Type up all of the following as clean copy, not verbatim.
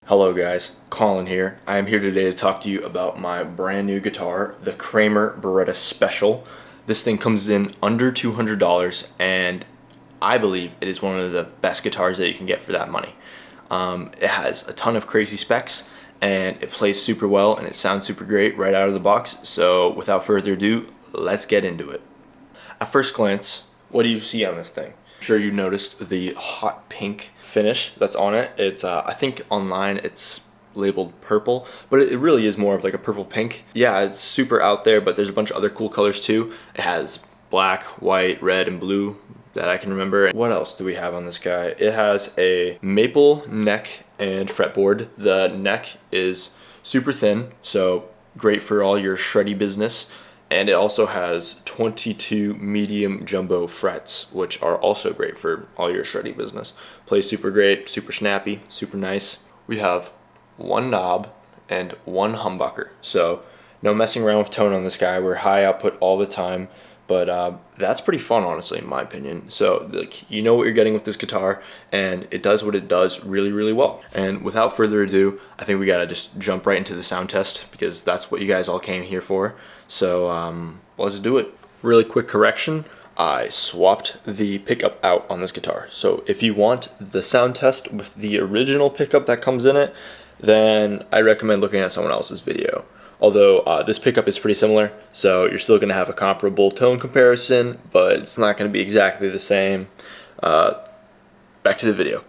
Hello guys, Colin here. I am here today to talk to you about my brand new guitar, the Kramer Baretta Special. This thing comes in under $200 and I believe it is one of the best guitars that you can get for that money. It has a ton of crazy specs and it plays super well and it sounds super great right out of the box. So without further ado, let's get into it. At first glance, what do you see on this thing? I'm sure you noticed the hot pink finish that's on it. It's I think online it's labeled purple, but it really is more of like a purple pink. Yeah, it's super out there, but there's a bunch of other cool colors too. It has black, white, red, and blue that I can remember. What else do we have on this guy? It has a maple neck and fretboard. The neck is super thin, so great for all your shreddy business. And it also has 22 medium jumbo frets, which are also great for all your shreddy business. Plays super great, super snappy, super nice. We have one knob and one humbucker, so no messing around with tone on this guy. We're high output all the time, but that's pretty fun, honestly, in my opinion. So you know what you're getting with this guitar, and it does what it does really, really well. And without further ado, I think we gotta just jump right into the sound test because that's what you guys all came here for. So let's do it. Really quick correction, I swapped the pickup out on this guitar. So if you want the sound test with the original pickup that comes in it, then I recommend looking at someone else's video. Although this pickup is pretty similar, so you're still going to have a comparable tone comparison, but it's not going to be exactly the same. Back to the video.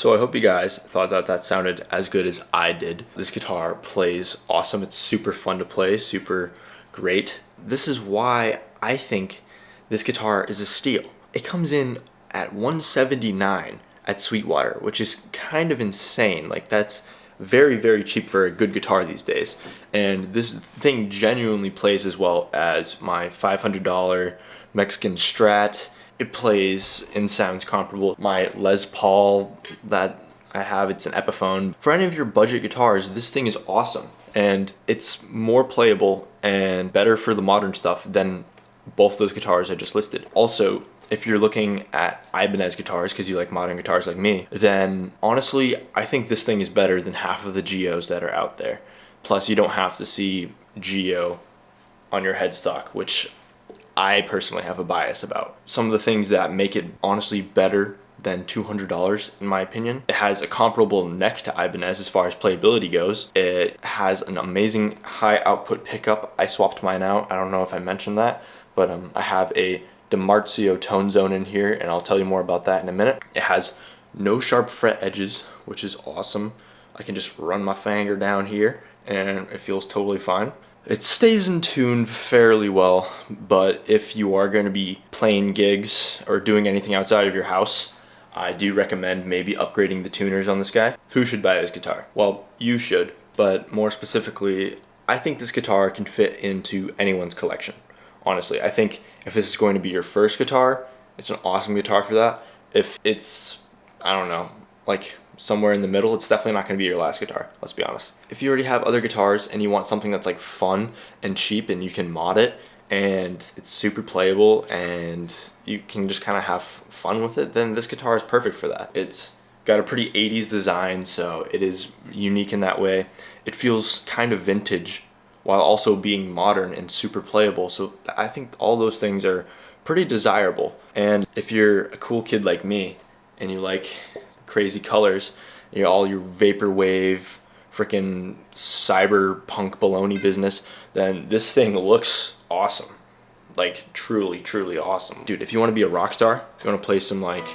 So I hope you guys thought that that sounded as good as I did. This guitar plays awesome. It's super fun to play, super great. This is why I think this guitar is a steal. It comes in at $179 at Sweetwater, which is kind of insane. Like, that's very, very cheap for a good guitar these days. And this thing genuinely plays as well as my $500 Mexican Strat. It plays and sounds comparable. My Les Paul that I have, it's an Epiphone. For any of your budget guitars, this thing is awesome. And it's more playable and better for the modern stuff than both those guitars I just listed. Also, if you're looking at Ibanez guitars because you like modern guitars like me, then honestly, I think this thing is better than half of the Geos that are out there. Plus, you don't have to see Geo on your headstock, which I personally have a bias about. Some of the things that make it honestly better than $200 in my opinion. It has a comparable neck to Ibanez as far as playability goes. It has an amazing high output pickup. I swapped mine out. I don't know if I mentioned that, but I have a DiMarzio tone zone in here, and I'll tell you more about that in a minute. It has no sharp fret edges, which is awesome. I can just run my finger down here and it feels totally fine. It stays in tune fairly well, but if you are going to be playing gigs or doing anything outside of your house, I do recommend maybe upgrading the tuners on this guy. Who should buy this guitar? Well, you should, but more specifically, I think this guitar can fit into anyone's collection. Honestly, I think if this is going to be your first guitar, it's an awesome guitar for that. If it's, I don't know, like somewhere in the middle, it's definitely not going to be your last guitar, let's be honest. If you already have other guitars and you want something that's like fun and cheap and you can mod it and it's super playable and you can just kind of have fun with it, then this guitar is perfect for that. It's got a pretty 80s design, so it is unique in that way. It feels kind of vintage while also being modern and super playable. So I think all those things are pretty desirable. And if you're a cool kid like me and you like crazy colors, you know, all your vaporwave, freaking cyberpunk baloney business, then this thing looks awesome. Like truly, truly awesome. Dude, if you want to be a rock star, if you want to play some like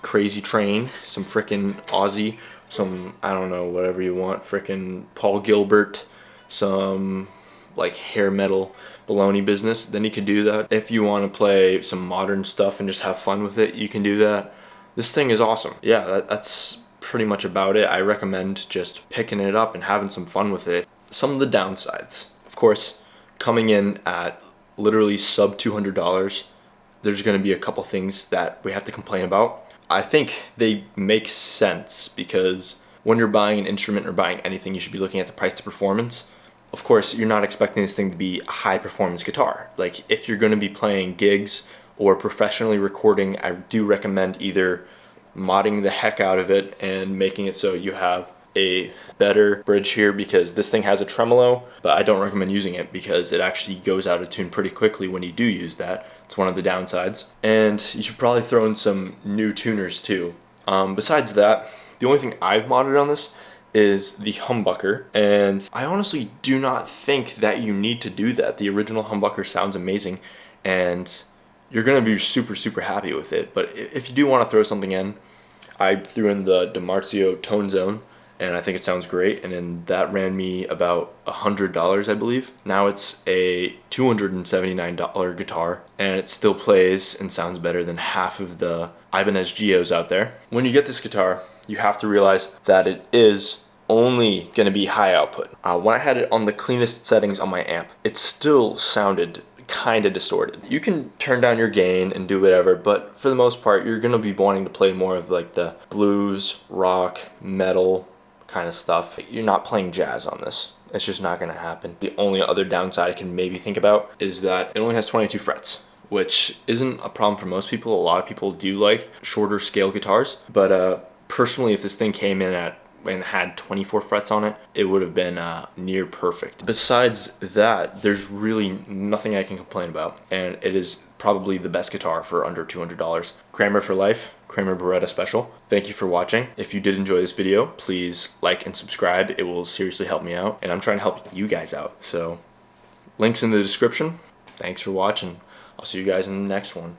Crazy Train, some freaking Ozzy, some, I don't know, whatever you want, freaking Paul Gilbert, some like hair metal baloney business, then you can do that. If you want to play some modern stuff and just have fun with it, you can do that. This thing is awesome. Yeah, that's pretty much about it. I recommend just picking it up and having some fun with it. Some of the downsides, of course, coming in at literally sub $200, there's going to be a couple things that we have to complain about. I think they make sense because when you're buying an instrument or buying anything, you should be looking at the price to performance. Of course, you're not expecting this thing to be a high performance guitar. Like, if you're going to be playing gigs or professionally recording, I do recommend either modding the heck out of it and making it so you have a better bridge here, because this thing has a tremolo, but I don't recommend using it because it actually goes out of tune pretty quickly when you do use that. It's one of the downsides. And you should probably throw in some new tuners too. Besides that, the only thing I've modded on this is the humbucker, and I honestly do not think that you need to do that. The original humbucker sounds amazing and you're gonna be super, super happy with it. But if you do want to throw something in, I threw in the DiMarzio tone zone, and I think it sounds great, and then that ran me about $100, I believe. Now it's a $279 guitar, and it still plays and sounds better than half of the Ibanez Geos out there. When you get this guitar, you have to realize that it is only going to be high output. When I had it on the cleanest settings on my amp, it still sounded kind of distorted. You can turn down your gain and do whatever, but for the most part, you're going to be wanting to play more of like the blues, rock, metal kind of stuff. You're not playing jazz on this. It's just not going to happen. The only other downside I can maybe think about is that it only has 22 frets, which isn't a problem for most people. A lot of people do like shorter scale guitars, but personally, if this thing came in at and had 24 frets on it, it would have been near perfect. Besides that, there's really nothing I can complain about, and it is probably the best guitar for under $200. Kramer for life, Kramer Baretta special. Thank you for watching. If you did enjoy this video, please like and subscribe. It will seriously help me out, and I'm trying to help you guys out. So links in the description. Thanks for watching. I'll see you guys in the next one.